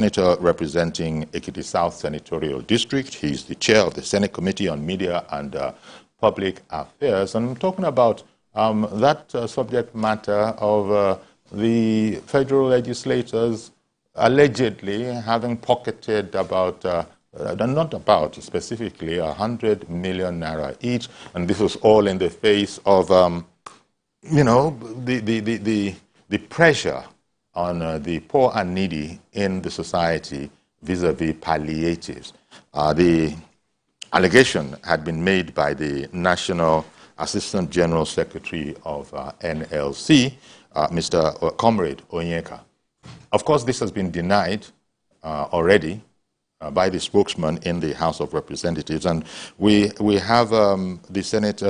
Senator representing Ekiti South Senatorial District. He's the chair of the Senate Committee on Media and Public Affairs. And I'm talking about that subject matter of the federal legislators allegedly having pocketed about, not about, specifically 100 million naira each. And this was all in the face of, you know, the pressure on the poor and needy in the society vis-a-vis palliatives. The allegation had been made by the National Assistant General Secretary of NLC, Mr. Comrade Onyeka. Of course, this has been denied already by the spokesman in the House of Representatives, and we have the Senate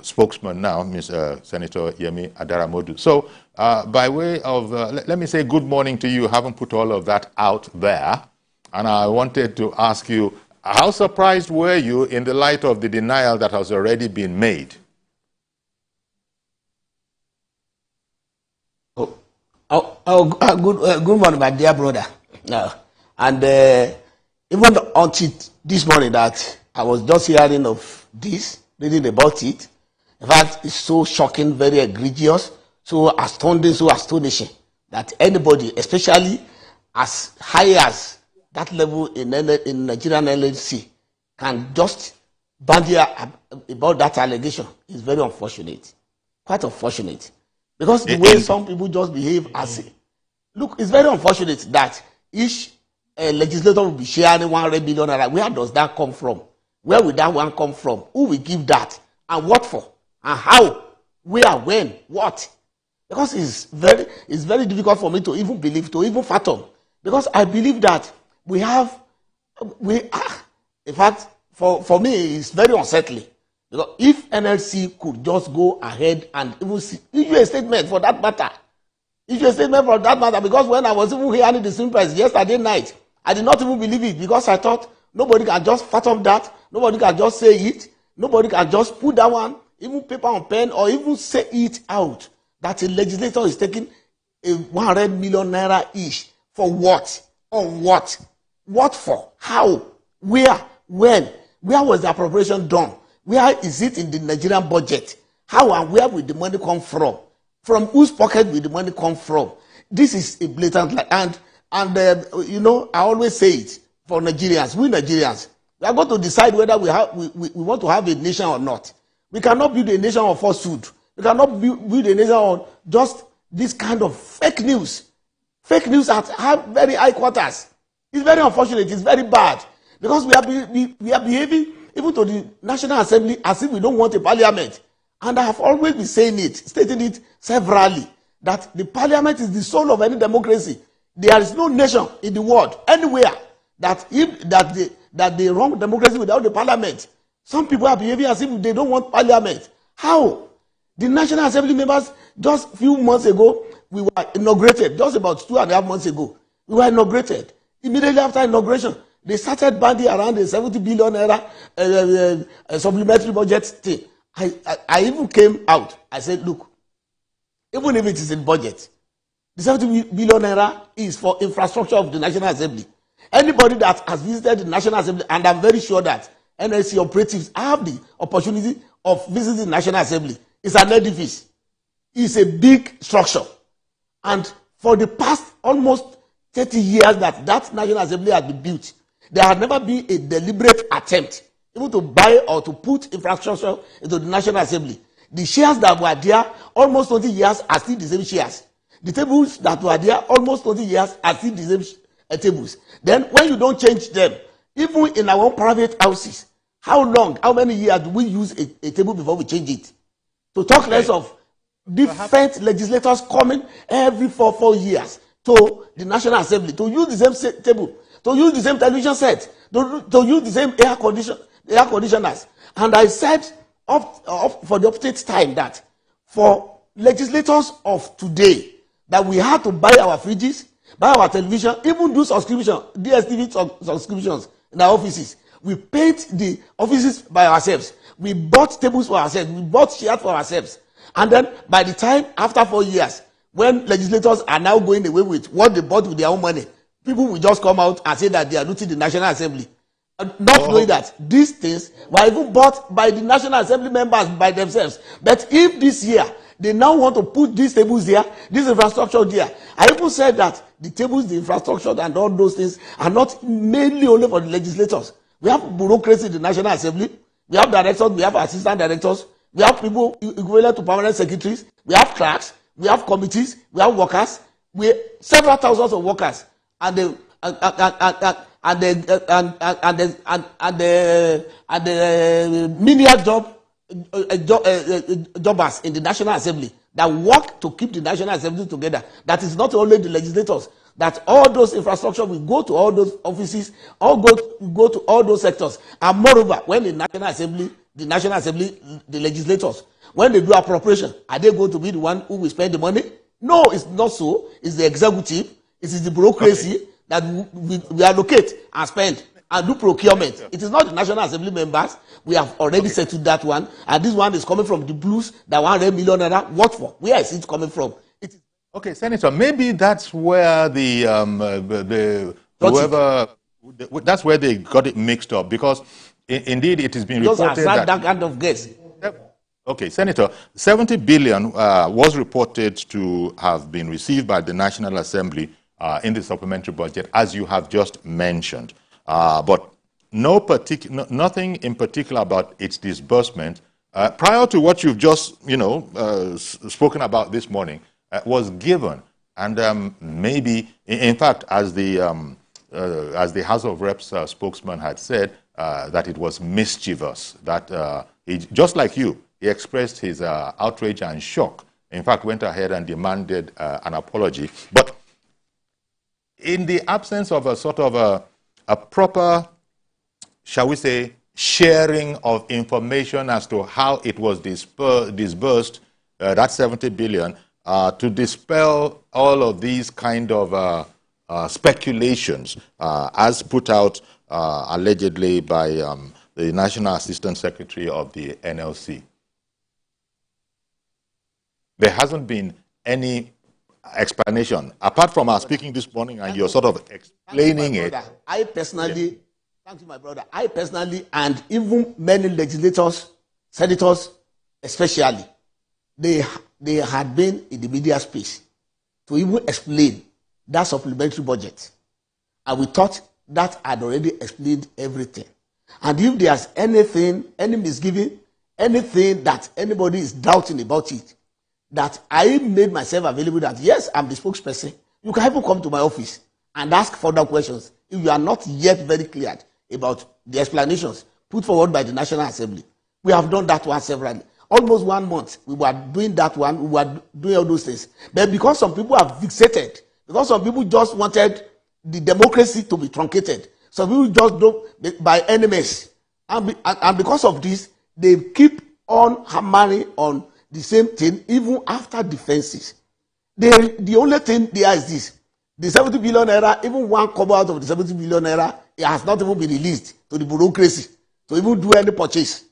spokesman now, Senator Yemi Adaramodu. So, by way of, let me say good morning to you. I haven't put all of that out there, and I wanted to ask you, how surprised were you in the light of the denial that has already been made? Good morning, my dear brother. And even until this morning that I was just hearing of this, reading about it. In fact, it's so shocking, very egregious, so astounding, so astonishing that anybody, especially as high as that level in Nigerian NLC, can just bandy about that allegation is very unfortunate. Quite unfortunate. Because the way some people just behave as look, it's very unfortunate that each legislator will be sharing 100 billion naira. Where does that come from? Where will that one come from? Who will give that? And what for? And how? Where? When? What? Because it's very difficult for me to even believe, to even fathom. Because I believe that in fact, for me, it's very unsettling. Because if NLC could just go ahead and even issue a statement for that matter, because when I was even hearing the same price yesterday night, I did not even believe it because I thought nobody can just fathom that, nobody can just say it, nobody can just put that one, even paper and pen, or even say it out that a legislator is taking a 100 million naira each for what? On what? What for? How? Where? When? Where was the appropriation done? Where is it in the Nigerian budget? How and where will the money come from? From whose pocket will the money come from? This is a blatant lie. And you know, I always say it for Nigerians. We Nigerians, we are going to decide whether we want to have a nation or not. We cannot build a nation on falsehood. We cannot build a nation on just this kind of fake news. Fake news at very high quarters. It's very unfortunate. It's very bad. Because we are behaving even to the National Assembly as if we don't want a parliament. And I have always been saying it, stating it severally, that the parliament is the soul of any democracy. There is no nation in the world, anywhere, that they run democracy without the parliament. Some people are behaving as if they don't want parliament. How? The National Assembly members, just a few months ago, we were inaugurated, just about 2.5 months ago. We were inaugurated. Immediately after inauguration, they started bandying around the 70 billion naira supplementary budget thing. I even came out. I said, look, even if it is in budget, the 70 billion naira is for infrastructure of the National Assembly. Anybody that has visited the National Assembly, and I'm very sure that NLC operatives have the opportunity of visiting the National Assembly, it's an edifice. It's a big structure. And for the past almost 30 years that National Assembly has been built, there has never been a deliberate attempt even to buy or to put infrastructure into the National Assembly. The shares that were there almost 20 years are still the same shares. The tables that were there almost 20 years are still the same tables. Then when you don't change them, even in our own private houses, how many years do we use a table before we change it? To talk less of different legislators coming every 4 years to the National Assembly to use the same table, to use the same television set, to use the same air conditioners. And I said for the update time that for legislators of today, that we had to buy our fridges, buy our television, even do subscription, DSTV subscriptions in our offices. We paid the offices by ourselves. We bought tables for ourselves. We bought chairs for ourselves. And then by the time, after 4 years, when legislators are now going away with what they bought with their own money, people will just come out and say that they are looting the National Assembly. Not knowing that these things were even bought by the National Assembly members by themselves. But if this year they now want to put these tables there, this infrastructure there, I even said that the tables, the infrastructure, and all those things are not mainly only for the legislators. We have bureaucracy in the National Assembly. We have directors, we have assistant directors, we have people equivalent to permanent secretaries, we have clerks, we have committees, we have workers, we several thousands of workers, and the menial jobbers in the National Assembly that work to keep the National Assembly together. That is not only the legislators. That all those infrastructure will go to all those offices, all go to all those sectors. And moreover, when the National Assembly, the legislators, when they do appropriation, are they going to be the one who will spend the money? No, it's not so. It's the executive. It is the bureaucracy that we allocate and spend and do procurement. It is not the National Assembly members. We have already settled that one. And this one is coming from the blues, that 100 million naira. What for? Where is it coming from? It is. Okay, Senator, maybe that's where that's where they got it mixed up, because indeed it has been reported that kind of guess. Okay, Senator, 70 billion was reported to have been received by the National Assembly in the supplementary budget, as you have just mentioned, but nothing in particular about its disbursement prior to what you've just spoken about this morning. Was given, and maybe, in fact, as the House of Reps spokesman had said, that it was mischievous. That he, just like you, he expressed his outrage and shock. In fact, went ahead and demanded an apology. But in the absence of a sort of a proper, shall we say, sharing of information as to how it was disbursed, that 70 billion. To dispel all of these kind of speculations as put out allegedly by the National Assistant Secretary of the NLC. There hasn't been any explanation, apart from our speaking this morning and you're sort of explaining it. I personally, thank you, my brother, I personally, and even many legislators, senators especially, they had been in the media space to even explain that supplementary budget. And we thought that had already explained everything. And if there's anything, any misgiving, anything that anybody is doubting about it, that I made myself available that, yes, I'm the spokesperson. You can even come to my office and ask further questions if you are not yet very clear about the explanations put forward by the National Assembly. We have done that one severally. Almost 1 month, we were doing that one, we were doing all those things. But because some people are fixated, because some people just wanted the democracy to be truncated, some people just don't, by enemies. And because of this, they keep on hammering on the same thing, even after defenses. The only thing there is this: the 70 billion naira, even one kobo out of the 70 billion naira, it has not even been released to the bureaucracy to even do any purchase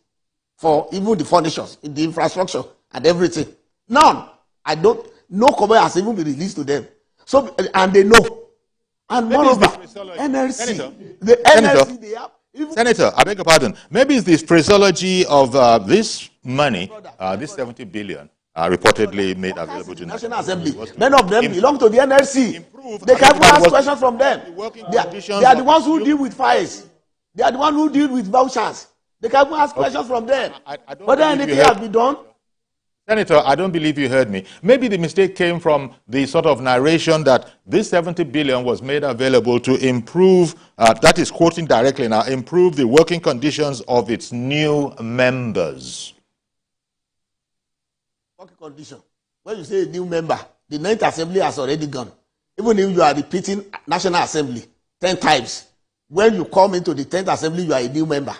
for even the furnitures, the infrastructure, and everything. None. No kobo has even been released to them. So, and they know. And moreover, NLC, Senator, the NLC, they have. Senator, I beg your pardon. Maybe it's this phraseology of this money, this 70 billion, reportedly made available to National Assembly. Many of them belong to the NLC. They can't ask questions from them. They are the ones who deal with fires. They are the ones who deal with vouchers. They can't ask questions from them. Whether anything has been done. Senator, I don't believe you heard me. Maybe the mistake came from the sort of narration that this 70 billion was made available to improve, that is quoting directly now, improve the working conditions of its new members. Working condition. When you say a new member, the 9th Assembly has already gone. Even if you are repeating National Assembly 10 times, when you come into the 10th Assembly, you are a new member.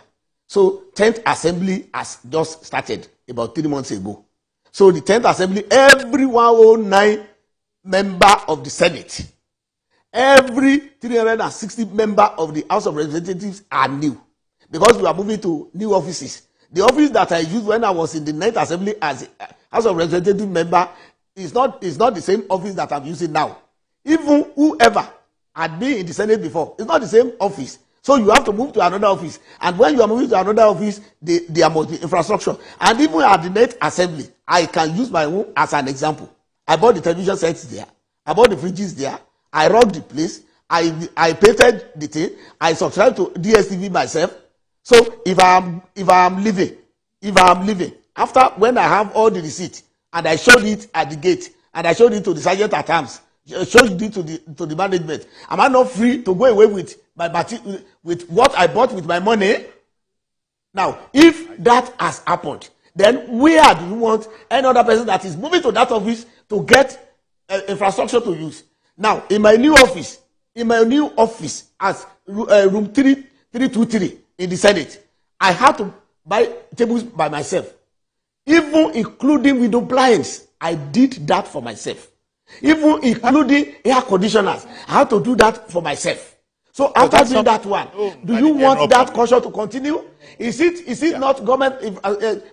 So 10th Assembly has just started about 3 months ago. So the 10th Assembly, every 109 member of the Senate, every 360 member of the House of Representatives are new, because we are moving to new offices. The office that I used when I was in the 9th Assembly as House of Representative member is not the same office that I'm using now. Even whoever had been in the Senate before. It's not the same office. So you have to move to another office. And when you are moving to another office, there must be infrastructure. And even at the Net Assembly, I can use my own as an example. I bought the television sets there. I bought the fridges there. I rocked the place. I painted the thing. I subscribed to DSTV myself. So if I am leaving, after when I have all the receipt and I showed it at the gate and I showed it to the sergeant at arms, showed it to the management, am I not free to go away with with what I bought with my money? Now, if that has happened, then where do you want any other person that is moving to that office to get infrastructure to use? Now, in my new office as room 323 in the Senate, I had to buy tables by myself, even including window blinds. I did that for myself, even including air conditioners. I had to do that for myself. So after doing that one, do you want that culture to continue? Is it not government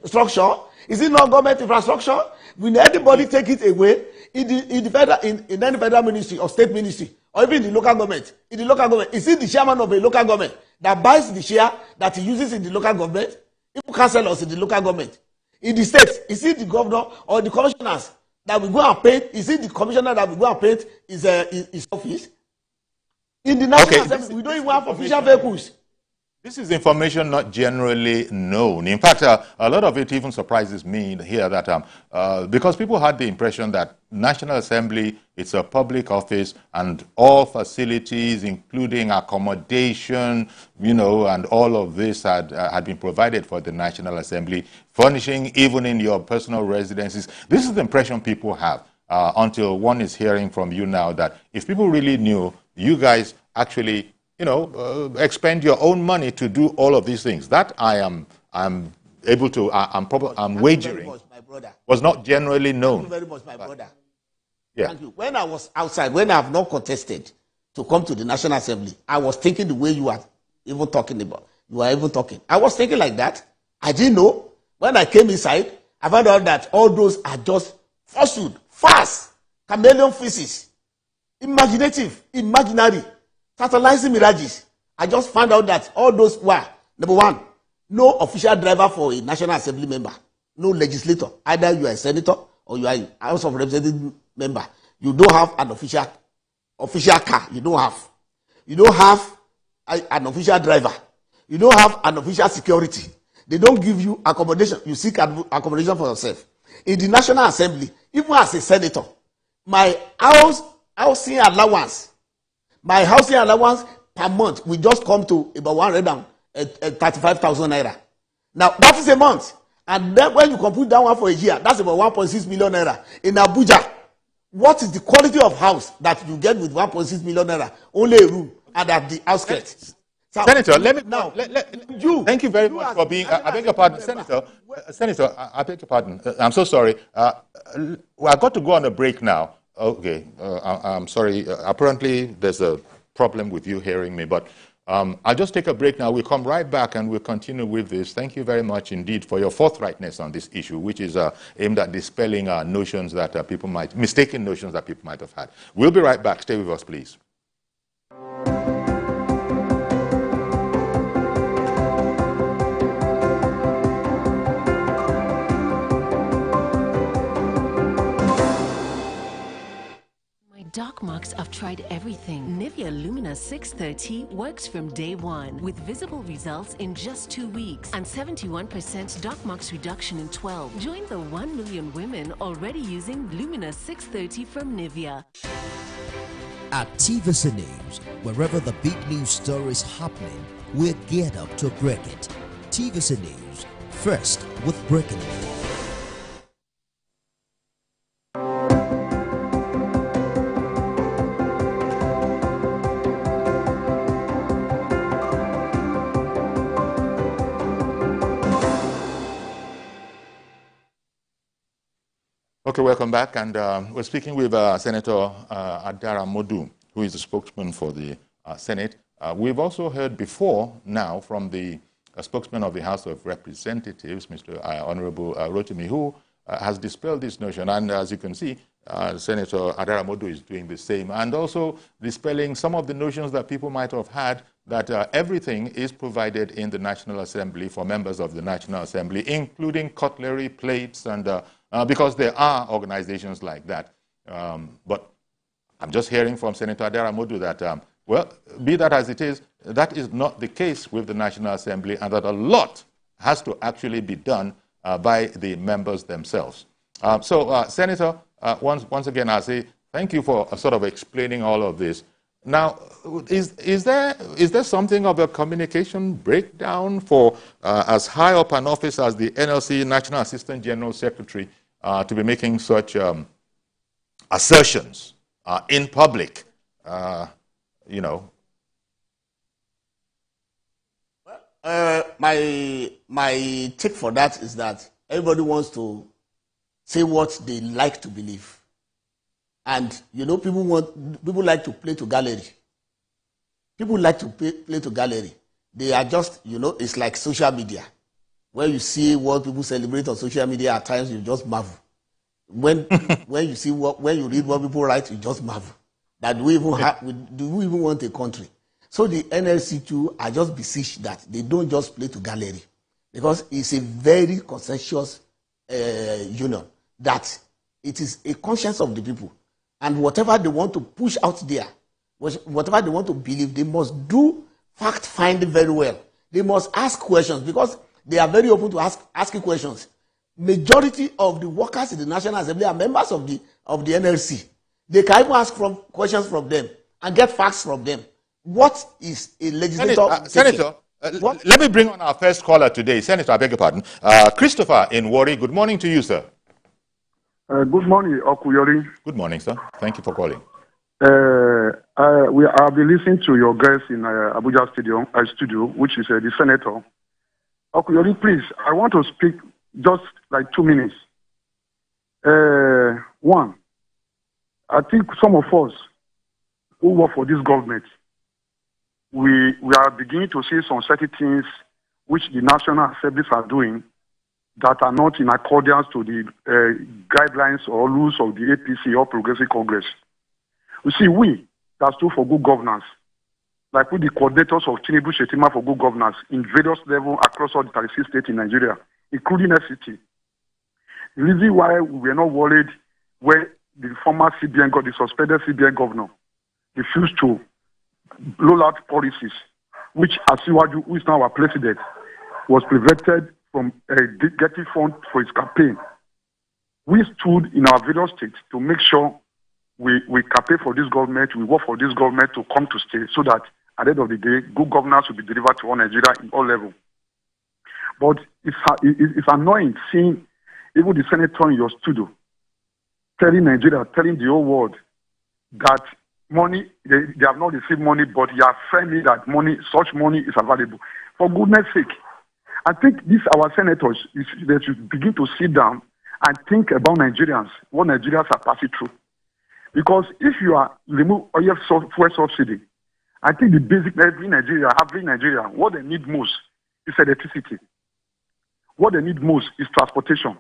structure? Is it not government infrastructure? Will anybody take it away in any federal ministry or state ministry or even in the local government? In the local government, is it the chairman of a local government that buys the share that he uses in the local government? Even councillors in the local government. In the state, is it the governor or the commissioners that will go and paint? Is it the commissioner that will go and paint his office? In the National Assembly, we don't even have official vehicles. This is information not generally known. In fact, a lot of it even surprises me here that because people had the impression that National Assembly, it's a public office and all facilities, including accommodation, and all of this had been provided for the National Assembly, furnishing even in your personal residences. This is the impression people have until one is hearing from you now that if people really knew, you guys actually, expend your own money to do all of these things. That I'm wagering was not generally known. Thank you very much, my brother. Yeah. Thank you. When I was outside, when I have not contested to come to the National Assembly, I was thinking the way you are even talking about. You are even talking. I was thinking like that. I didn't know. When I came inside, I found out that all those are just falsehood, fast, chameleon faces. Imaginative, imaginary, tantalizing mirages. I just found out that all those were, number one, no official driver for a National Assembly member, no legislator. Either you are a senator or you are a House of Representatives member. You don't have an official car. You don't have an official driver. You don't have an official security. They don't give you accommodation. You seek accommodation for yourself. In the National Assembly, even as a senator, my housing allowance per month will just come to about 135,000 naira. Now that is a month, and then when you compute that one for a year, that's about 1.6 million naira. In Abuja, what is the quality of house that you get with 1.6 million naira? Only a room and at the outskirts. Senator, thank you very much for being. I beg your pardon, Senator. I beg your pardon. I'm so sorry. I've got to go on a break now. Okay, I'm sorry. Apparently, there's a problem with you hearing me, but I'll just take a break now. We'll come right back and we'll continue with this. Thank you very much indeed for your forthrightness on this issue, which is aimed at dispelling notions that mistaken notions that people might have had. We'll be right back. Stay with us, please. Dark marks, I've tried everything. Nivea Lumina 630 works from day one with visible results in just 2 weeks and 71% dark marks reduction in 12. Join the 1 million women already using Lumina 630 from Nivea. At Accusation News, wherever the big news story is happening, we're geared up to break it. Accusation News, first with breaking it. Okay, welcome back, and we're speaking with Senator Adara Modu, who is the spokesman for the Senate. We've also heard before now from the spokesman of the House of Representatives, Mr. Honorable Rotimi, who has dispelled this notion, and as you can see, Senator Adaramodu is doing the same, and also dispelling some of the notions that people might have had that everything is provided in the National Assembly for members of the National Assembly, including cutlery, plates, and because there are organizations like that. But I'm just hearing from Senator Adaramodu that, well, be that as it is, that is not the case with the National Assembly, and that a lot has to actually be done by the members themselves. Senator, once again, I say thank you for sort of explaining all of this. Now, is there something of a communication breakdown for as high up an office as the NLC National Assistant General Secretary to be making such assertions in public? You know. My take for that is that everybody wants to say what they like to believe. And, you know, people like to play to gallery. People like to play to gallery. They are just, you know, it's like social media. When you see what people celebrate on social media, at times you just marvel. When you see when you read what people write, you just marvel. That do we even want a country? So the NLC too are just beseeched that they don't just play to gallery, because it's a very consensuous union, that it is a conscience of the people. And whatever they want to push out there, whatever they want to believe, they must do fact-finding very well. They must ask questions, because they are very open to asking questions. Majority of the workers in the National Assembly are members of the NLC. They can even ask questions from them and get facts from them. What is a legislator? Senator, let me bring on our first caller today. Senator, I beg your pardon. Christopher in Warri, good morning to you, sir. Good morning, Okuyori. Good morning, sir. Thank you for calling. I've been listening to your guest in Abuja studio, which is the senator. Okuyori, please, I want to speak just like 2 minutes. One, I think some of us who work for this government, we are beginning to see some certain things which the National Assemblies are doing that are not in accordance to the guidelines or rules of the APC or Progressive Congress. You see, we that stood for good governance, like with the coordinators of Tinubu Shetima for good governance in various levels across all the 36 states in Nigeria, including FCT. The reason why we were not worried when the former CBN, the suspended CBN governor, refused to roll out policies, which Asiwaju, who is now our president, was prevented from getting funds for his campaign. We stood in our various states to make sure we campaign for this government, we work for this government to come to stay, so that at the end of the day, good governance will be delivered to all Nigeria in all levels. But it's annoying seeing even the senator in your studio telling Nigeria, telling the whole world that money, they have not received money, but you are friendly that such money is available. For goodness sake, I think these our senators, they should begin to sit down and think about Nigerians, what Nigerians are passing through. Because if you are remove oil fuel subsidy, I think the basic every Nigeria, what they need most is electricity. What they need most is transportation.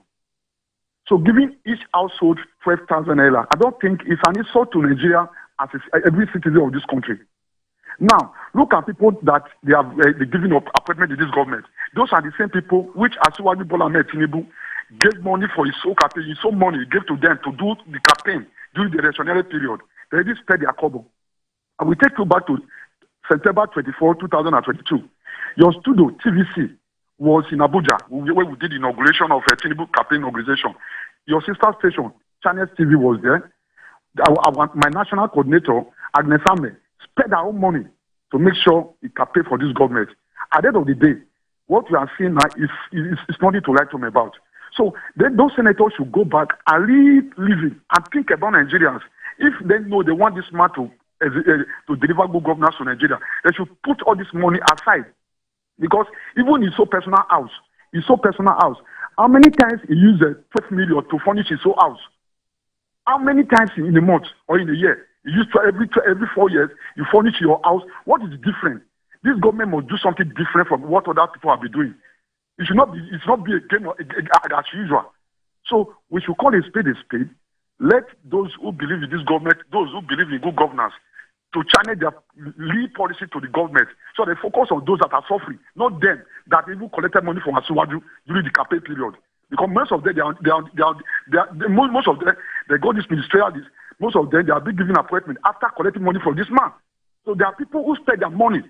So giving each household 12,000 naira, I don't think it's an insult to Nigeria as every citizen of this country. Now, look at people that they have given up appointment to this government. Those are the same people which Asiwaju Bola Ahmed Tinubu gave money for his own campaign. His own money he gave to them to do the campaign during the electionary period. They didn't spend their kobo. I will take you back to September 24, 2022. Your studio, TVC, was in Abuja, where we did the inauguration of a Tinubu campaign organization. Your sister station, Channels TV, was there. My national coordinator, Agnes Ame, spent her own money to make sure he campaign for this government. At the end of the day, what we are seeing now is nothing to write home about. So then those senators should go back and listen and think about Nigerians. If they know they want this man to deliver good governance to Nigeria, they should put all this money aside. Because even his own personal house, how many times he used 12 million to furnish his own house? How many times in a month or in a year? You use every 4 years, you furnish your house. What is different? This government must do something different from what other people have been doing. It should not be a game as usual. So we should call a spade Let those who believe in this government, those who believe in good governance, to channel their lead policy to the government. So they focus on those that are suffering, not them that even collected money from Asiwaju during the campaign period. Because most of them, most of them, they go this ministerial, most of them, they are being given appointment after collecting money from this man. So there are people who spend their money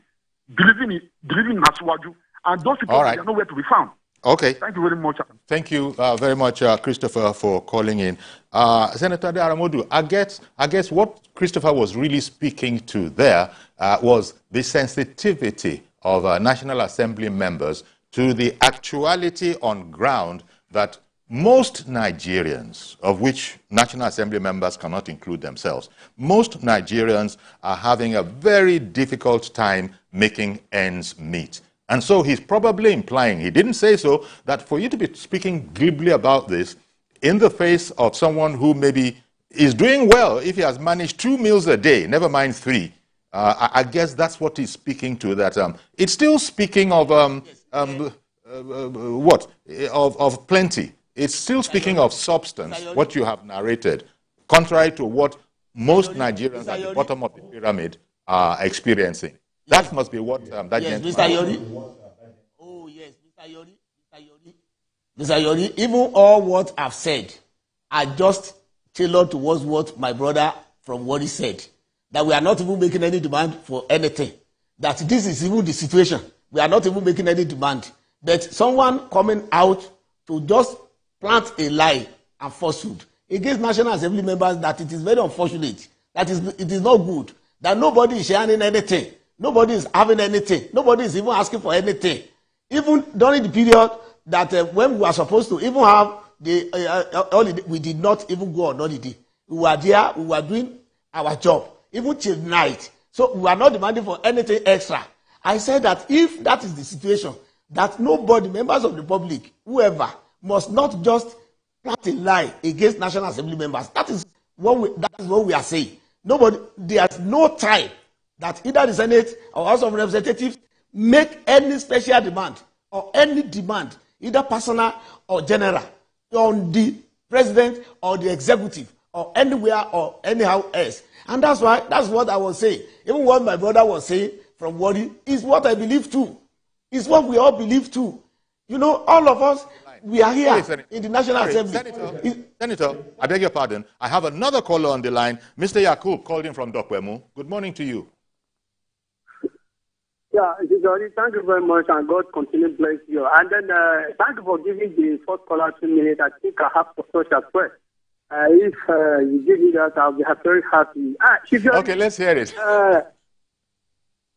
believing in Asiwaju, and those people, they are nowhere to be found. Okay. Thank you very much. Thank you very much, Christopher, for calling in. Senator Daramodu, I guess what Christopher was really speaking to there was the sensitivity of National Assembly members to the actuality on ground that most Nigerians, of which National Assembly members cannot include themselves, most Nigerians are having a very difficult time making ends meet. And so he's probably implying, he didn't say so, that for you to be speaking glibly about this in the face of someone who maybe is doing well if he has managed 2 meals a day, never mind 3, I guess that's what he's speaking to, that it's still speaking of of plenty. It's still speaking of substance, what you have narrated, contrary to what most Nigerians at the bottom of the pyramid are experiencing. That must be what that gentleman... Mr. Yori. Oh, yes, Mr. Yori. Mr. Yori, even all what I've said, I just tailored towards what my brother from what he said, that we are not even making any demand for anything, that this is even the situation. We are not even making any demand. But someone coming out to just plant a lie and falsehood against National Assembly members, that it is very unfortunate, that it is not good, that nobody is sharing anything. Nobody is having anything. Nobody is even asking for anything. Even during the period that when we were supposed to even have the holiday, we did not even go on holiday. We were there, we were doing our job, even till night. So we are not demanding for anything extra. I said that if that is the situation, that nobody, members of the public, whoever, must not just plant a lie against National Assembly members. That is what we are saying. Nobody, there's no time that either the Senate or House of Representatives make any special demand or any demand, either personal or general, on the president or the executive or anywhere or anyhow else. And that's what I was saying. Even what my brother was saying from Wadi is what I believe too. It's what we all believe too. You know, all of us, we are here in the National Assembly. Senator, I beg your pardon. I have another caller on the line. Mr. Yakub called in from Dokwemu. Good morning to you. Yeah, thank you very much, and God continue to bless you. And then thank you for giving the first caller 2 minutes. I think I have to touch as well. If you give me that, I'll be very happy. Okay, let's hear it.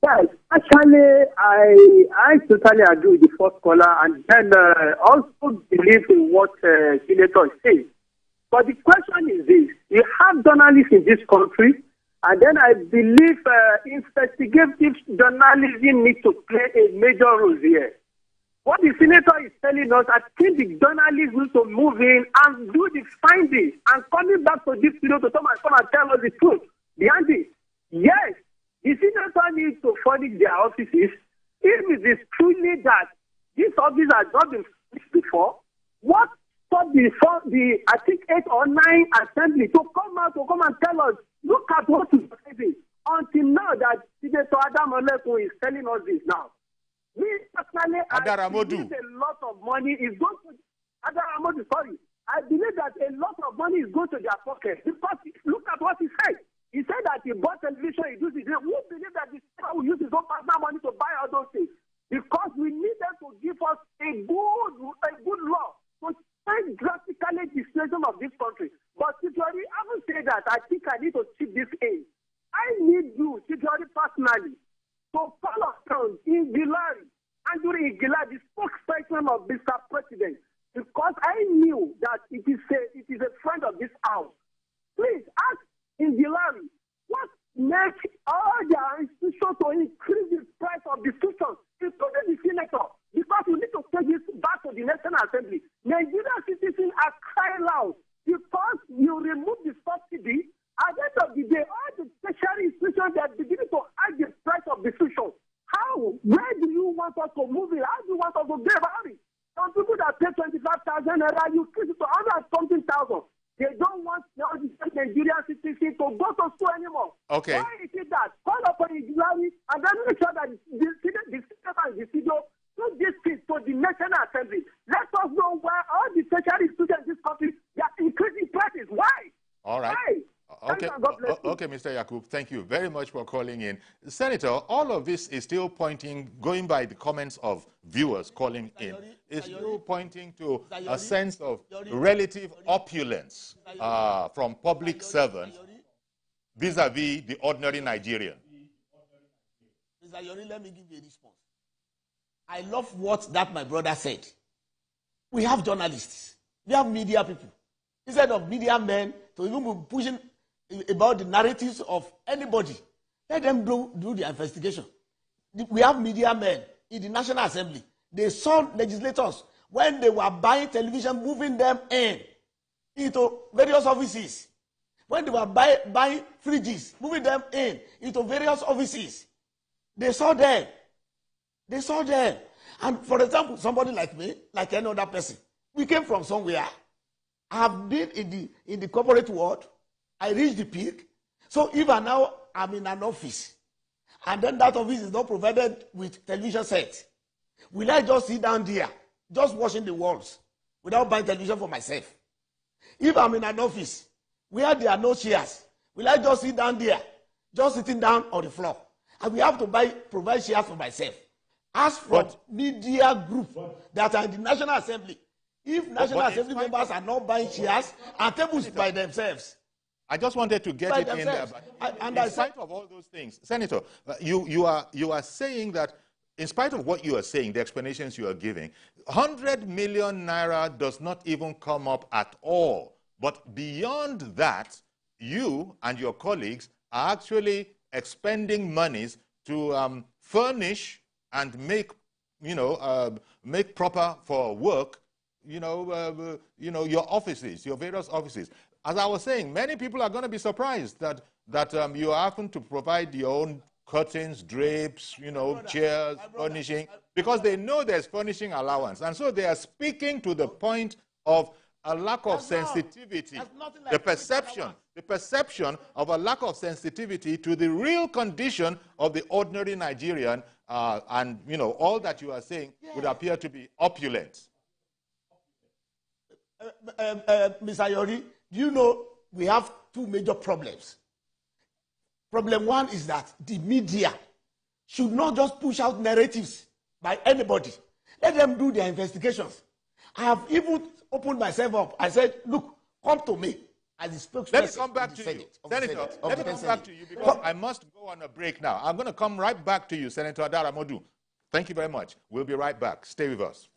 Yes, actually, I totally agree with the first caller, and then also believe in what Senator is saying. But the question is this: you have journalists in this country. And then I believe investigative journalism needs to play a major role here. What the senator is telling us, I think the journalists need to move in and do the findings and coming back to this video to come and tell us the truth behind it. Yes, the senator needs to furnish their offices. If it is truly that this office has not been fixed before, what stopped the I think 8 or 9 assembly to come and tell us, look at what is happening. Until now that Senator Adam Olekun is telling us this now. We personally, I believe a lot of money is going to Adaramodu, sorry. I believe that a lot of money is going to their pocket. Because look at what he said. He said that he bought television, he used it. Who believe that the state will use his own personal money to buy all those things? Because we need them to give us a good law to change drastically the situation of this country. But Security, I will say that I think I need to chip this in. I need you, Security, personally, to call us down in Gilari, Andrew Igila, the spokesperson of Mr. President, because I knew that it is a friend of this house. Please ask in Gilari what makes all their institutions to increase the price of discussion, including the senator, because we need to take this back to the National Assembly. Nigerian citizens are crying out because you remove the subsidy. At the end of the day, all the tertiary institutions are beginning to add the price of discussion. How? Where do you want us to move it? How do you want us to go about it? Some people that pay 25,000 naira, you increase it to 100 something thousand. They don't want all the Okay. Why is it that? Call upon Buhari and then make sure that the senator and the CDO do this thing to the National Assembly. Let us know why all the tertiary students in this country, they are increasing prices. Why? All right. Why? Okay, okay, Mr. Yakub, thank you very much for calling in. Senator, all of this is still pointing, going by the comments of viewers calling in, is still pointing to a sense of relative opulence from public servants vis-a-vis the ordinary Nigerian. Mr. Yori, let me give you a response. I love what that my brother said. We have journalists. We have media people. Instead of media men to even be pushing about the narratives of anybody, let them do the investigation. We have media men in the National Assembly. They saw legislators when they were buying television, moving them into various offices. When they were buying fridges, moving them into various offices. They saw them. They saw them. And for example, somebody like me, like any other person, we came from somewhere. I have been in the corporate world. I reached the peak. So if now I'm in an office, and then that office is not provided with television set, will I just sit down there, just watching the walls, without buying television for myself? If I'm in an office where there are no chairs, will I just sit down there, just sitting down on the floor? And we have to provide chairs for myself. As for media group that are in the National Assembly, if National Assembly members are not buying chairs and tables by themselves. I just wanted to get it in there. But in spite of all those things, Senator, you are saying that in spite of what you are saying, the explanations you are giving, 100 million naira does not even come up at all. But beyond that, you and your colleagues are actually expending monies to furnish and make, make proper for work, your offices, your various offices. As I was saying, many people are going to be surprised that you happen to provide your own curtains, drapes, chairs, furnishing, because they know there's furnishing allowance. And so they are speaking to the point of a lack of sensitivity, the perception of a lack of sensitivity to the real condition of the ordinary Nigerian, and, all that you are saying would appear to be opulent. Mr. Yori, do you know we have two major problems? Problem one is that the media should not just push out narratives by anybody. Let them do their investigations. I have even opened myself up. I said, look, come to me as the spokesperson. Let me come back to you, Senator. Let me come back to you because I must go on a break now. I'm going to come right back to you, Senator Adaramodu. Thank you very much. We'll be right back. Stay with us.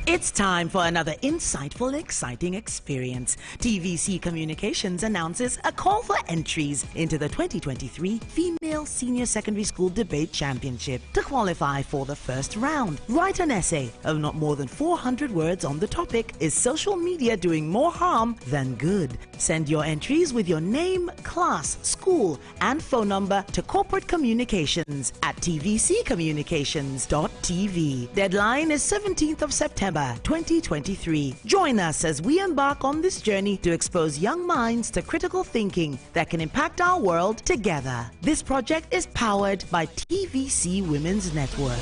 It's time for another insightful, exciting experience. TVC Communications announces a call for entries into the 2023 Female Senior Secondary School Debate Championship. To qualify for the first round, write an essay of not more than 400 words on the topic, Is Social Media Doing More Harm Than Good? Send your entries with your name, class, school, and phone number to Corporate Communications at tvccommunications.tv. Deadline is 17th of September 2023. Join us as we embark on this journey to expose young minds to critical thinking that can impact our world together. This project is powered by TVC Women's Network.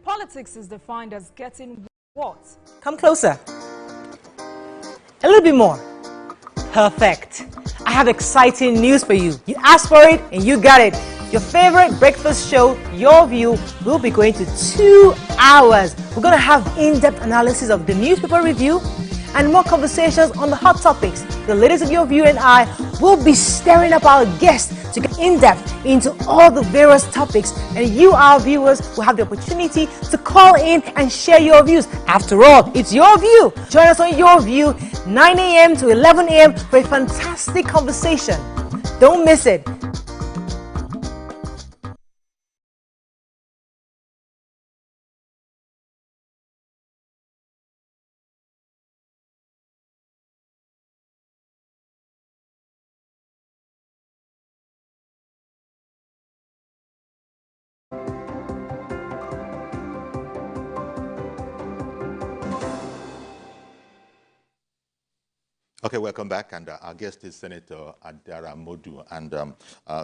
Politics is defined as getting what? Come closer. A little bit more. Perfect. I have exciting news for you. You asked for it and you got it. Your favorite breakfast show, Your View, will be going to 2 hours. We're going to have in-depth analysis of the newspaper review and more conversations on the hot topics. The ladies of Your View and I will be stirring up our guests to get in-depth into all the various topics, and you, our viewers, will have the opportunity to call in and share your views. After all, it's Your View. Join us on Your View, 9 a.m. to 11 a.m. for a fantastic conversation. Don't miss it. Okay, welcome back, and our guest is Senator Adara Modu, and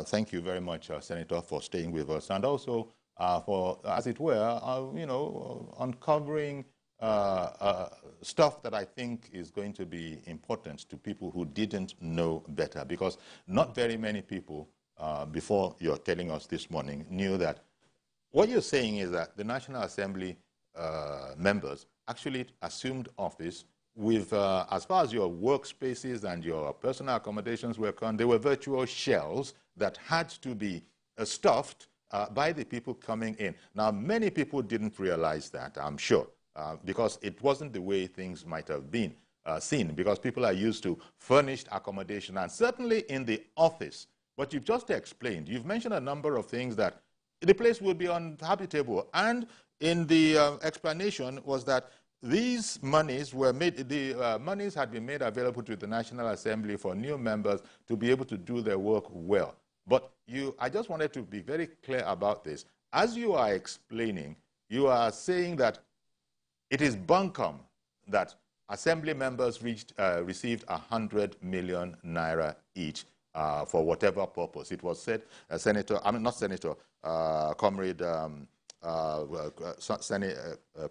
thank you very much, Senator, for staying with us, and also for, as it were, uncovering stuff that I think is going to be important to people who didn't know better, because not very many people, before you're telling us this morning, knew that what you're saying is that the National Assembly members actually assumed office with, as far as your workspaces and your personal accommodations were concerned, they were virtual shells that had to be stuffed by the people coming in. Now, many people didn't realize that, I'm sure, because it wasn't the way things might have been seen, because people are used to furnished accommodation, and certainly in the office. But you've just explained, you've mentioned a number of things that the place will be uninhabitable, and in the explanation was that these monies were made, the monies had been made available to the National Assembly for new members to be able to do their work well. But I just wanted to be very clear about this. As you are explaining, you are saying that it is bunkum that Assembly members received 100 million naira each for whatever purpose. It was said, Comrade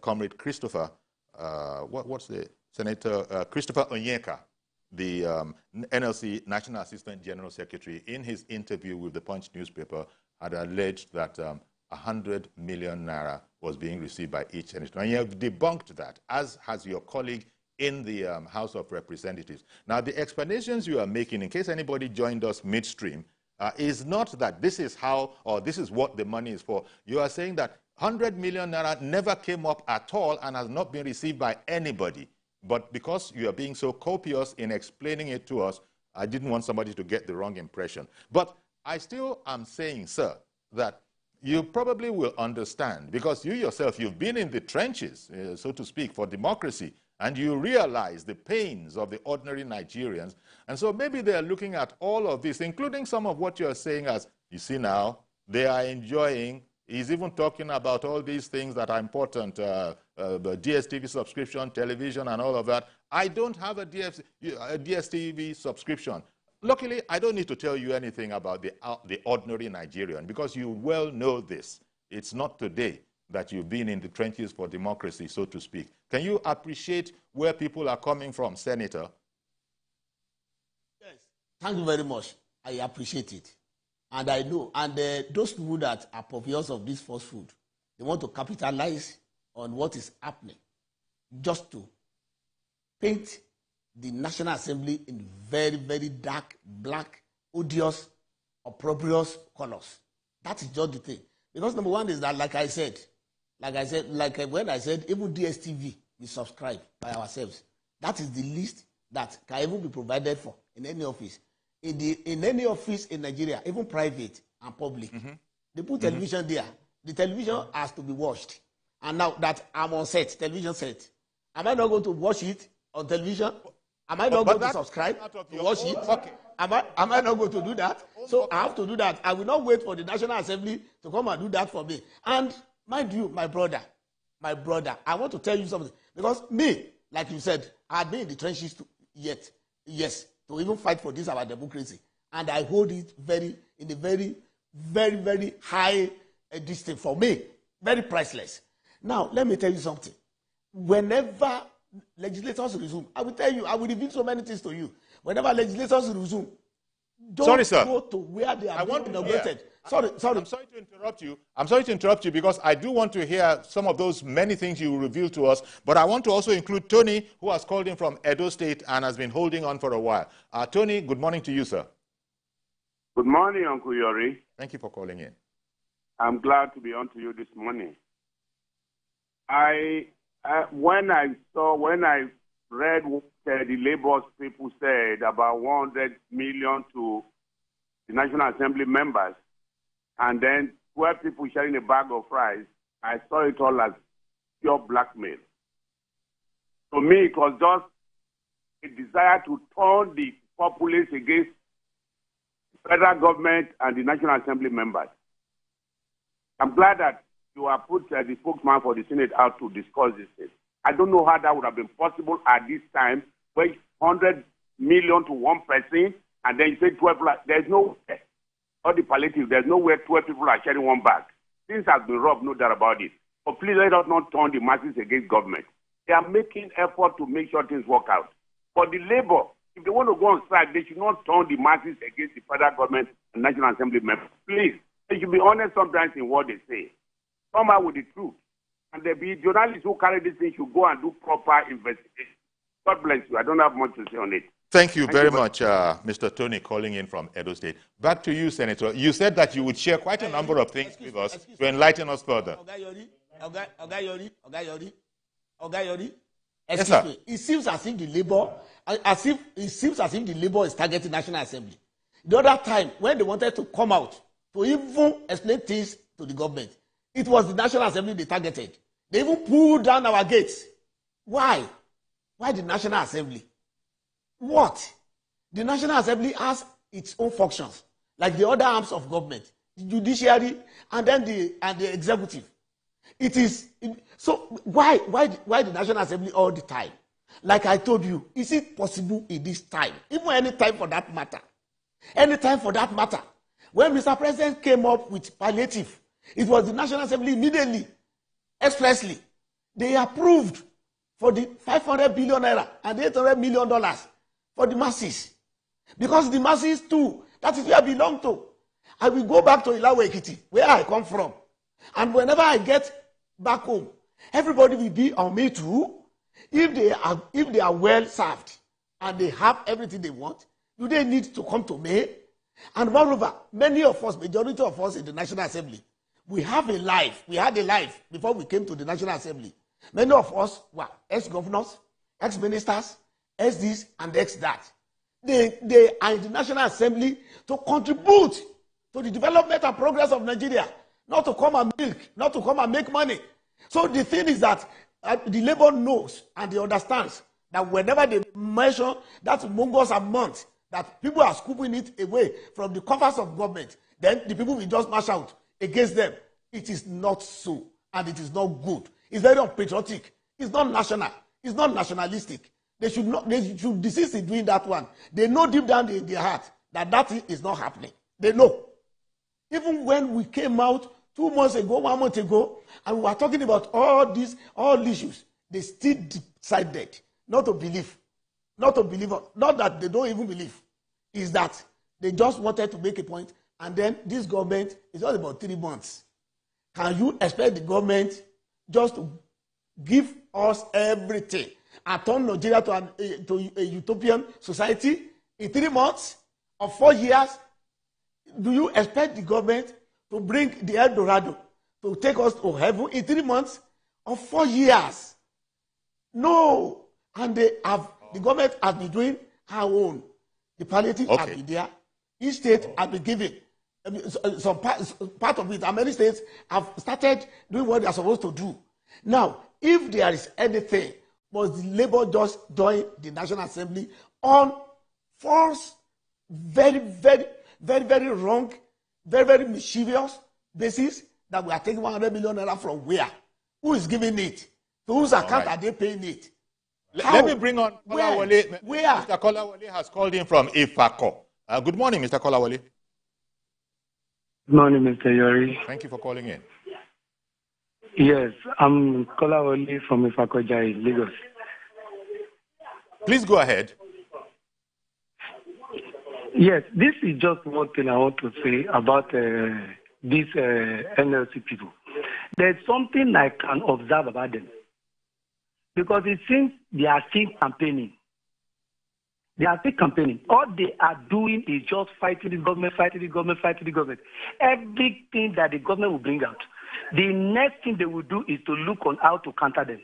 Comrade Christopher, Senator Christopher Onyeka, the NLC National Assistant General Secretary, in his interview with the Punch newspaper, had alleged that 100 million naira was being received by each senator. And you have debunked that, as has your colleague in the House of Representatives. Now, the explanations you are making, in case anybody joined us midstream, is not that this is how or this is what the money is for. You are saying that 100 million naira never came up at all and has not been received by anybody. But because you are being so copious in explaining it to us, I didn't want somebody to get the wrong impression. But I still am saying, sir, that you probably will understand, because you yourself, you've been in the trenches, so to speak, for democracy, and you realize the pains of the ordinary Nigerians. And so maybe they're looking at all of this, including some of what you're saying as, you see now, they are enjoying. He's even talking about all these things that are important, DSTV subscription, television, and all of that. I don't have a DSTV subscription. Luckily, I don't need to tell you anything about the ordinary Nigerian, because you well know this. It's not today that you've been in the trenches for democracy, so to speak. Can you appreciate where people are coming from, Senator? Yes, thank you very much. I appreciate it. And I know, and those people that are purveyors of this false food, they want to capitalize on what is happening, just to paint the National Assembly in very, very dark, black, odious, opprobrious colors. That is just the thing. Because number one is that, like I said, when I said even DSTV, we subscribe by ourselves. That is the list that can even be provided for in any office. In any office in Nigeria, even private and public, they put television there. The television has to be watched. And now that I'm on set, television set, am I not going to watch it on television? Am I not going to subscribe to watch it? Okay. Am I not going to do that? So I have to do that. I will not wait for the National Assembly to come and do that for me. And mind you, my brother, I want to tell you something. Because me, like you said, I had been in the trenches to even fight for this, our democracy. And I hold it in a very, very, very high distance for me. Very priceless. Now, let me tell you something. Whenever legislators resume, I will tell you, I will reveal so many things to you. Whenever legislators resume, don't go to where they are being inaugurated. Sorry. I'm sorry to interrupt you. I'm sorry to interrupt you, because I do want to hear some of those many things you reveal to us, but I want to also include Tony, who has called in from Edo State and has been holding on for a while. Tony, good morning to you, sir. Good morning, Uncle Yori. Thank you for calling in. I'm glad to be on to you this morning. When I read what the Labour people said about 100 million to the National Assembly members, and then 12 people sharing a bag of rice, I saw it all as pure blackmail. To me, it was just a desire to turn the populace against the federal government and the National Assembly members. I'm glad that you have put the spokesman for the Senate out to discuss this thing. I don't know how that would have been possible at this time when 100 million to one person, and then you say 12 people. There's no way. All the palliative, there's no way 12 people are sharing one bag. Things have been robbed, no doubt about it. But please let us not turn the masses against government. They are making effort to make sure things work out. For the labor, if they want to go on strike, they should not turn the masses against the federal government and National Assembly members. Please, they should be honest sometimes in what they say. Come out with the truth. And there be journalists who carry this thing should go and do proper investigation. God bless you. I don't have much to say on it. Thank you very much, Mr. Tony, calling in from Edo State. Back to you, Senator. You said that you would share quite a number of things with us to enlighten us further. Excuse me. It seems as if the labor, is targeting National Assembly. The other time, when they wanted to come out to even explain things to the government, it was the National Assembly they targeted. They even pulled down our gates. Why? Why the National Assembly? What? The National Assembly has its own functions, like the other arms of government, the judiciary, and then the executive. It is so why the National Assembly all the time? Like I told you, is it possible in this time, even any time for that matter? Any time for that matter. When Mr. President came up with palliative, it was the National Assembly immediately, expressly, they approved for the 500 billion naira and $800 million for the masses. Because the masses too, that is where I belong to. I will go back to Ilawe Ekiti, where I come from. And whenever I get back home, everybody will be on me too. If they are well served and they have everything they want, do they need to come to me? And moreover, many of us, majority of us in the National Assembly, we have a life. We had a life before we came to the National Assembly. Many of us were ex-governors, ex-ministers, ex-this and ex-that. They are in the National Assembly to contribute to the development and progress of Nigeria, not to come and milk, not to come and make money. So the thing is that the labor knows and they understands that whenever they measure that mongoose amount, that people are scooping it away from the coffers of government, then the people will just march out against them. It is not so, and it is not good. It's very unpatriotic. It's not national. It's not nationalistic. They should desist in doing that one. They know deep down in their heart that that is not happening. They know. Even when we came out 2 months ago, 1 month ago, and we were talking about all issues, they still decided not to believe. Not to believe, not that they don't even believe, is that they just wanted to make a point, and then this government is all about 3 months. Can you expect the government just to give us everything and turn Nigeria to a utopian society in 3 months or 4 years? Do you expect the government to bring the El Dorado to take us to heaven in 3 months or 4 years? No. And the government has been doing her own. The palliative has been there. Each state has been giving some part of it. And many states have started doing what they are supposed to do. Now, if there is anything, must the labor just join the National Assembly on false, very, very, very, very wrong, very, very mischievous basis that we are taking 100 million naira from where? Who is giving it? To whose account are they paying it? Let me bring on Kolawole. Mr. Kolawole has called in from Ifako. Good morning, Mr. Kolawole. Good morning, Mr. Yori. Thank you for calling in. Yes, I'm Kolawole from Ifako, Lagos. Please go ahead. Yes, this is just one thing I want to say about these NLC people. There's something I can observe about them. Because it seems they are still campaigning. They are still campaigning. All they are doing is just fighting the government, fighting the government, fighting the government. Everything that the government will bring out, the next thing they will do is to look on how to counter them.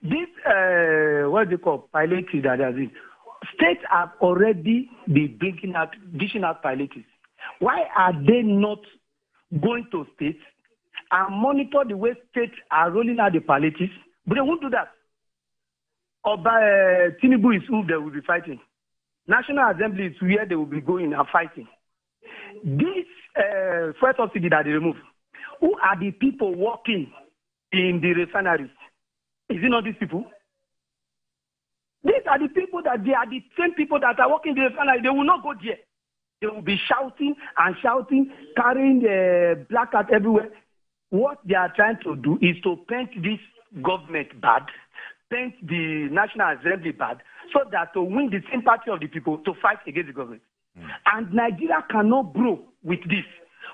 This, what they call palliatives that are in, states have already been dishing out palliatives. Why are they not going to states and monitor the way states are rolling out the palliatives? But they won't do that. Or by Tinubu is who they will be fighting. National Assembly is where they will be going and fighting. This fuel subsidy that they remove, who are the people working in the refineries? Is it not these people? These are the people that they are the same people that are working in the refinery. They will not go there. They will be shouting and shouting, carrying the placard everywhere. What they are trying to do is to paint this government bad, paint the National Assembly bad, so that to win the sympathy of the people to fight against the government. And Nigeria cannot grow with this.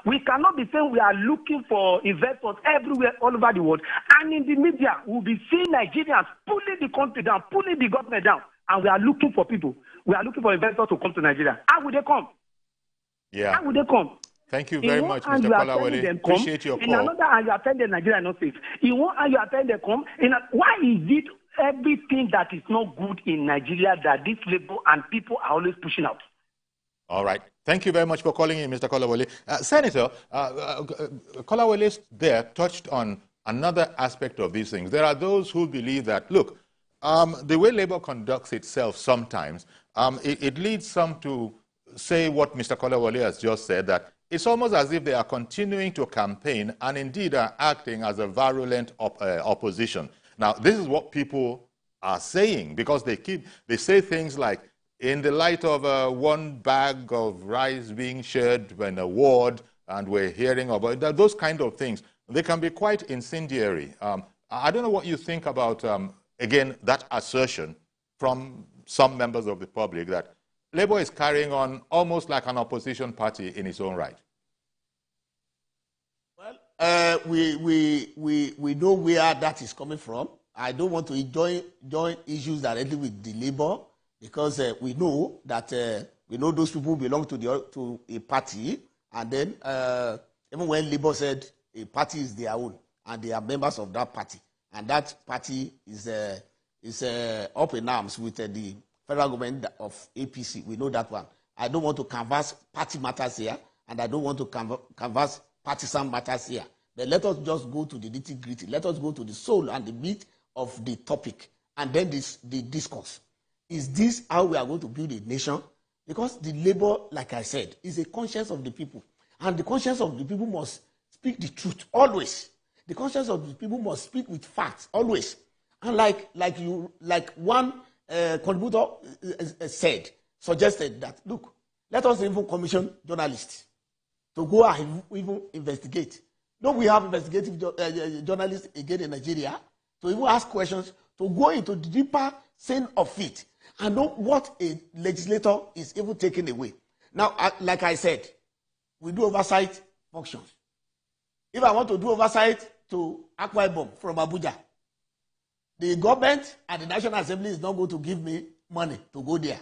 We cannot be saying we are looking for investors everywhere, all over the world. And in the media, we'll be seeing Nigerians pulling the country down, pulling the government down. And we are looking for people. We are looking for investors to come to Nigeria. How will they come? Yeah. How will they come? Thank you very much, Mr. Kolawole. Appreciate your call. In another hand, you are telling them Nigeria not safe. In one hand, you are telling them come. Why is it everything that is not good in Nigeria that this labor and people are always pushing out? All right. Thank you very much for calling in, Mr. Kolawole. Senator, Kolawole there touched on another aspect of these things. There are those who believe that, look, the way labor conducts itself sometimes, it leads some to say what Mr. Kolawole has just said, that it's almost as if they are continuing to campaign and indeed are acting as a virulent opposition. Now, this is what people are saying, because they say things like, in the light of one bag of rice being shared in a ward, and we're hearing about those kind of things, they can be quite incendiary. I don't know what you think about, again, that assertion from some members of the public that Labour is carrying on almost like an opposition party in its own right. Well, we know where that is coming from. I don't want to join issues directly with the Labour, because we know that those people belong to a party, and then even when Labour said a party is their own and they are members of that party, and that party is up in arms with the federal government of APC, we know that one. I don't want to canvass party matters here, and I don't want to canvass partisan matters here. But let us just go to the nitty-gritty. Let us go to the soul and the meat of the topic, and then the discourse. Is this how we are going to build a nation? Because the Labour, like I said, is a conscience of the people. And the conscience of the people must speak the truth, always. The conscience of the people must speak with facts, always. And like one contributor suggested that, look, let us even commission journalists to go and even investigate. Don't we have investigative journalists again in Nigeria to even ask questions, to go into the deeper scene of it, and know what a legislator is even taking away. Now, like I said, we do oversight functions. If I want to do oversight to Akwa Ibom from Abuja, the government and the National Assembly is not going to give me money to go there.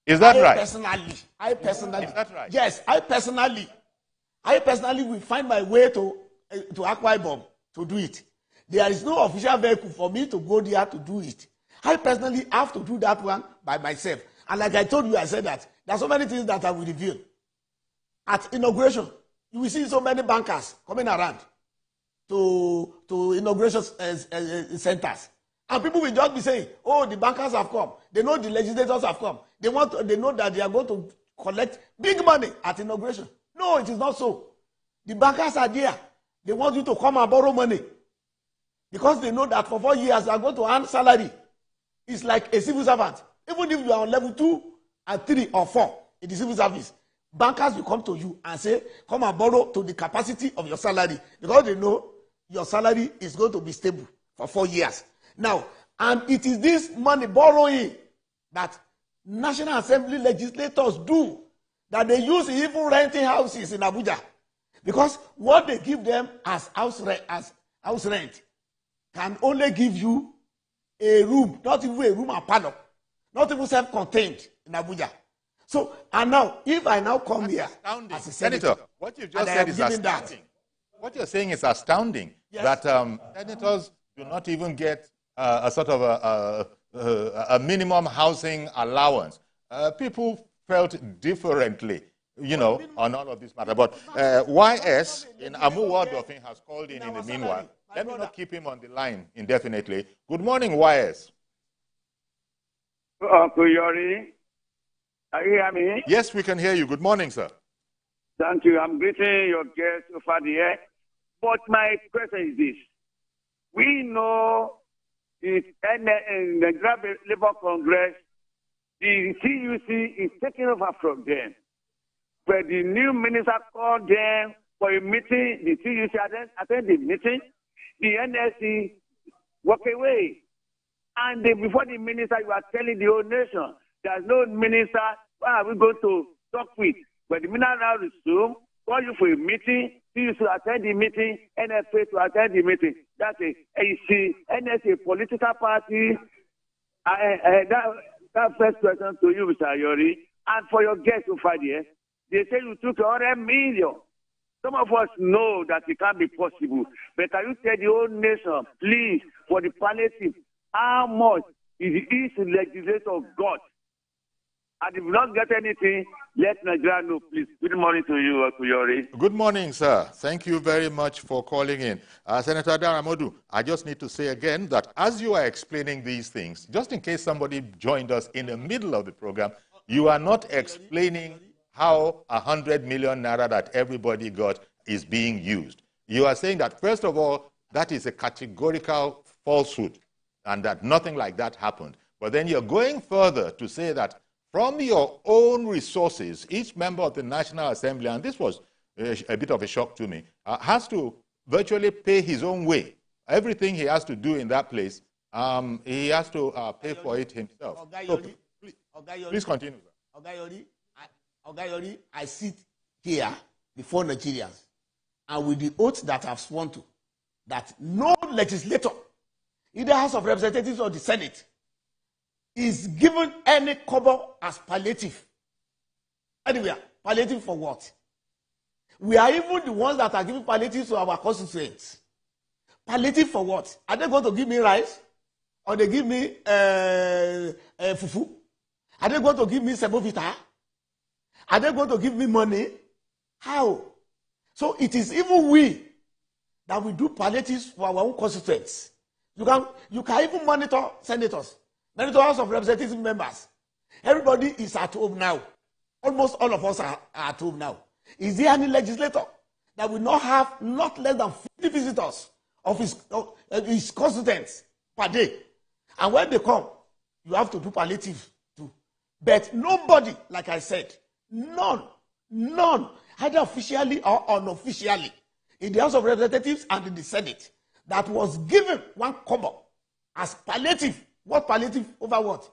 Is that right? I personally. Is that right? Yes, I personally will find my way to Akwa Ibom to do it. There is no official vehicle for me to go there to do it. I personally have to do that one by myself. And like I told you, I said that there are so many things that I will reveal. At inauguration, you will see so many bankers coming around to inauguration centers. And people will just be saying, oh, the bankers have come. They know the legislators have come. They know that they are going to collect big money at inauguration. No, it is not so. The bankers are there. They want you to come and borrow money, because they know that for 4 years you are going to earn salary. It's like a civil servant. Even if you are on level 2 and 3 or 4 in the civil service, bankers will come to you and say, come and borrow to the capacity of your salary, because they know your salary is going to be stable for 4 years. Now, and it is this money borrowing that National Assembly legislators do, that they use even renting houses in Abuja. Because what they give them as house rent can only give you a room, not even a room and parlor, not even self-contained in Abuja. So, and now, if I now come here as a senator, what you just said is astounding. What you're saying is astounding. Yes. That senators do not even get a sort of a minimum housing allowance. People felt differently, you know, on all of this matter. But YS in Amuwadofin has called in the meanwhile. Let me not keep him on the line indefinitely. Good morning, YS. Uncle Yori, are you hear me? Yes, we can hear you. Good morning, sir. Thank you. I'm greeting your guests over the air. But my question is this. We know the Nigeria Labour Congress, the TUC is taking over from them. But the new minister called them for a meeting, the TUC attend the meeting, the NLC walk away. And before the minister, you are telling the whole nation, there's no minister, why are we going to talk with? But the minister now resume, call you for a meeting, TUC to attend the meeting, NFA to attend the meeting. That's NLC, a political party. That first question to you, Mr. Ayori, and for your guests so far there, they say you took 100 million. Some of us know that it can't be possible. But can you tell the whole nation, please, for the palliative, how much is each legislator got? And if you don't get anything, let Nigeria know, please. Good morning to you, Ayori. Good morning, sir. Thank you very much for calling in. Senator Daramodu, I just need to say again that as you are explaining these things, just in case somebody joined us in the middle of the program, you are not explaining how 100 million naira that everybody got is being used. You are saying that, first of all, that is a categorical falsehood and that nothing like that happened. But then you're going further to say that from your own resources, each member of the National Assembly, and this was a bit of a shock to me, has to virtually pay his own way. Everything he has to do in that place, he has to pay for it himself. So, please continue. Ogayori, I sit here before Nigerians, and with the oath that I've sworn to, that no legislator, either House of Representatives or the Senate, is given any cover as palliative. Anywhere. Palliative for what? We are even the ones that are giving palliative to our constituents. Palliative for what? Are they going to give me rice? Or they give me fufu? Are they going to give me semovita? Are they going to give me money? How? So it is even we that we do palliatives for our own constituents. You can even monitor senators, monitor House of Representative members. Everybody is at home now. Almost all of us are at home now. Is there any legislator that will not have not less than 50 visitors of his constituents per day? And when they come, you have to do palliative too. But nobody, like I said, none, either officially or unofficially, in the House of Representatives and in the Senate, that was given one cover as palliative. What palliative over what?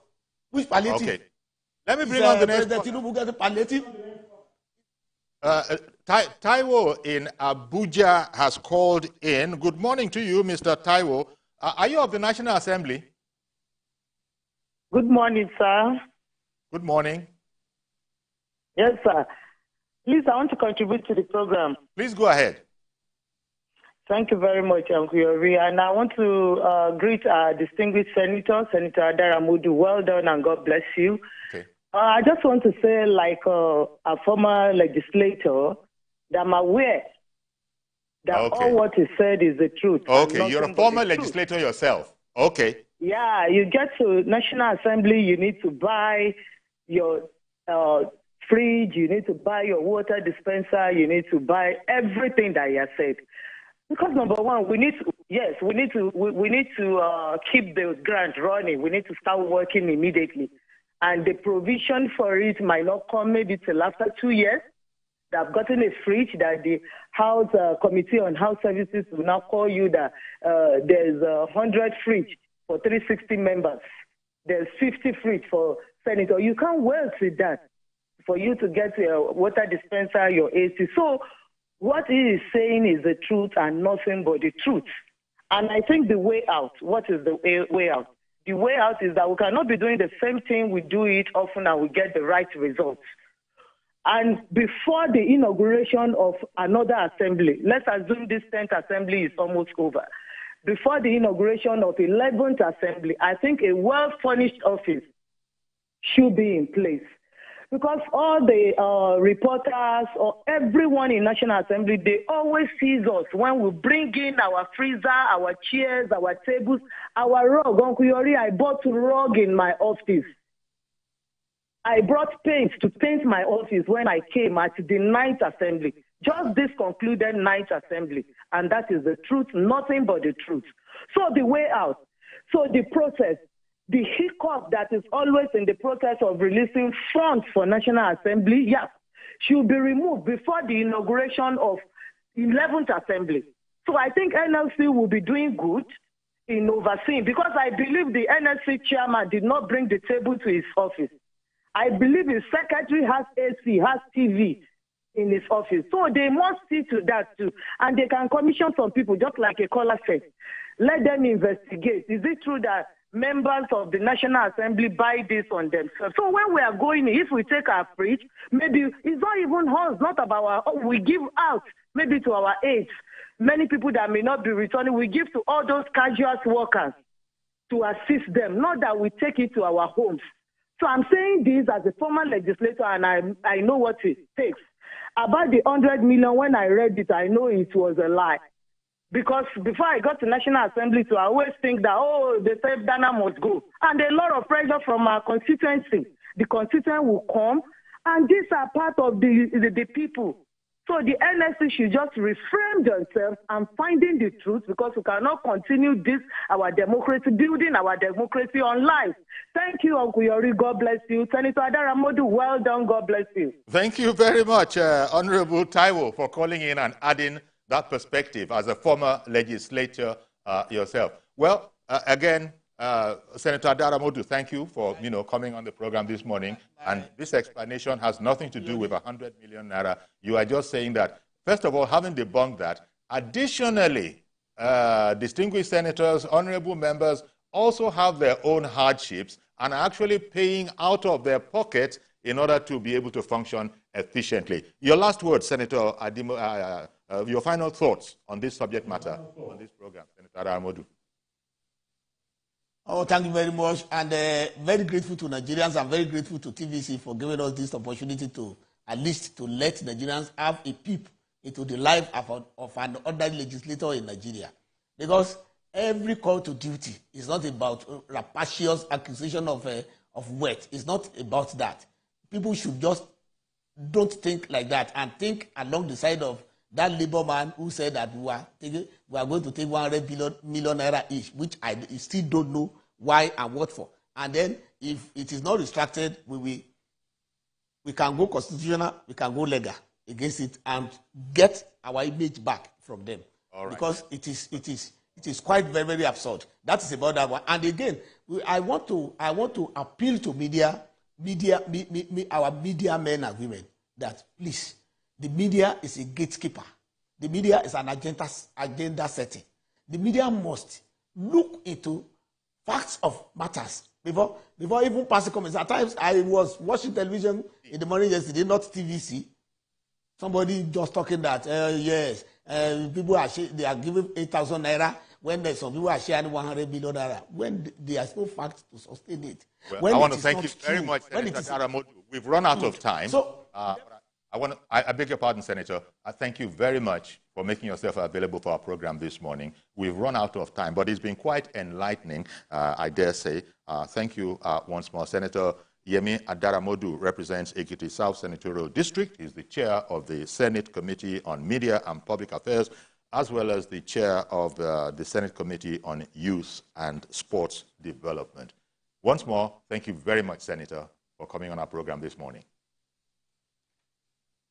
Which palliative? Okay. Let me bring on the next President palliative. Taiwo in Abuja has called in. Good morning to you, Mr. Taiwo. Are you of the National Assembly? Good morning, sir. Good morning. Yes, sir. Please, I want to contribute to the program. Please go ahead. Thank you very much, Uncle Yori. And I want to greet our distinguished senator, Senator Daramodu. Well done and God bless you. Okay. I just want to say, like a former legislator, that I'm aware that all what is said is the truth. Okay, you're a former legislator yourself. Okay. Yeah, you get to National Assembly, you need to buy your fridge, you need to buy your water dispenser, you need to buy everything that you have said. Because number one, we need to keep the grant running. We need to start working immediately. And the provision for it might not come maybe till after 2 years. They've gotten a fridge that the House Committee on House Services will now call you that there's 100 fridge for 360 members. There's 50 fridge for senator. You can't wait with that for you to get your water dispenser, your AC. So what he is saying is the truth and nothing but the truth. And I think the way out, what is the way out? The way out is that we cannot be doing the same thing. We do it often and we get the right results. And before the inauguration of another assembly, let's assume this 10th assembly is almost over. Before the inauguration of 11th assembly, I think a well-furnished office should be in place. Because all the reporters or everyone in National Assembly, they always see us when we bring in our freezer, our chairs, our tables, our rug. Uncle Yori, I bought a rug in my office. I brought paint to paint my office when I came at the 9th Assembly. Just this concluded 9th Assembly. And that is the truth, nothing but the truth. So the way out, So the process, the hiccup that is always in the process of releasing funds for National Assembly, yes, should be removed before the inauguration of 11th Assembly. So I think NLC will be doing good in overseeing, because I believe the NLC chairman did not bring the table to his office. I believe his secretary has AC, has TV in his office. So they must see to that too. And they can commission some people, just like a caller said. Let them investigate. Is it true that members of the National Assembly buy this on themselves? So when we are going, if we take our preach, maybe it's not even us, not about our, we give out maybe to our aides. Many people that may not be returning, we give to all those casual workers to assist them, not that we take it to our homes. So I'm saying this as a former legislator, and I know what it takes. About the 100 million, when I read it, I know it was a lie. Because before I got to National Assembly, I always think that, oh, they said Dana must go. And a lot of pressure from our constituency. The constituent will come, and these are part of the people. So the NLC should just reframe themselves and finding the truth, because we cannot continue this, our democracy, building our democracy on lies. Thank you, Uncle Yori. God bless you. Senator Adaramodu, well done. God bless you. Thank you very much, Honorable Taiwo, for calling in and adding that perspective as a former legislator yourself. Well, again, Senator Adaramodu, thank you for coming on the program this morning. And this explanation has nothing to do with 100 million naira. You are just saying that, first of all, having debunked that, additionally, distinguished senators, honorable members also have their own hardships and are actually paying out of their pockets in order to be able to function efficiently. Your last word, Senator Adimo, your final thoughts on this subject matter, on this program, Senator Adaramodu. Oh, thank you very much. And very grateful to Nigerians. I'm very grateful to TVC for giving us this opportunity to, at least, to let Nigerians have a peep into the life of an ordinary legislator in Nigeria. Because every call to duty is not about rapacious acquisition of wealth. It's not about that. People should just don't think like that and think along the side of that Labour man who said that we are going to take 100 million naira each, which I still don't know why and what for. And then if it is not restricted, we can go constitutional, we can go legal against it and get our image back from them. All right. Because it is quite very, very absurd. That is about that one. And again, I want to appeal to our media men and women that please, the media is a gatekeeper. The media is an agenda setting. The media must look into facts of matters before even passing comments. At times, I was watching television in the morning yesterday, not TVC. Somebody just talking that, yes, people they are giving 8,000 naira when some people are sharing 100 million naira. When there is no facts to sustain it. Well, I want to thank you very much, Senator Adaramodu. We've run out of time. So, I beg your pardon, Senator. I thank you very much for making yourself available for our program this morning. We've run out of time, but it's been quite enlightening, I dare say. Thank you once more. Senator Yemi Adaramodu represents Ekiti South Senatorial District. He's the chair of the Senate Committee on Media and Public Affairs, as well as the chair of the Senate Committee on Youth and Sports Development. Once more, thank you very much, Senator, for coming on our program this morning.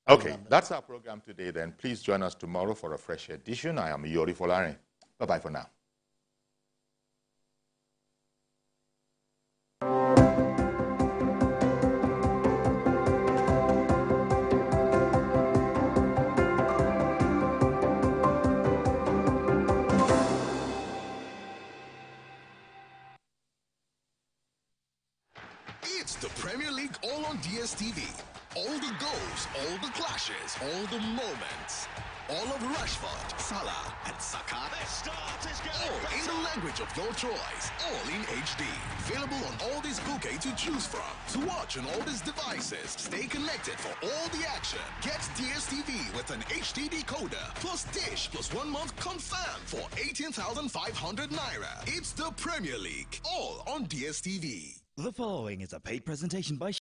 Okay, that's our program today then. Please join us tomorrow for a fresh edition. I am Yori Folare. Bye-bye for now. It's the Premier League all on DSTV. All the goals, all the clashes, all the moments. All of Rashford, Salah, and Saka. All in the language of your choice. All in HD. Available on all these bouquets to choose from. To watch on all these devices. Stay connected for all the action. Get DSTV with an HD decoder. Plus dish plus 1 month confirmed for 18,500 naira. It's the Premier League. All on DSTV. The following is a paid presentation by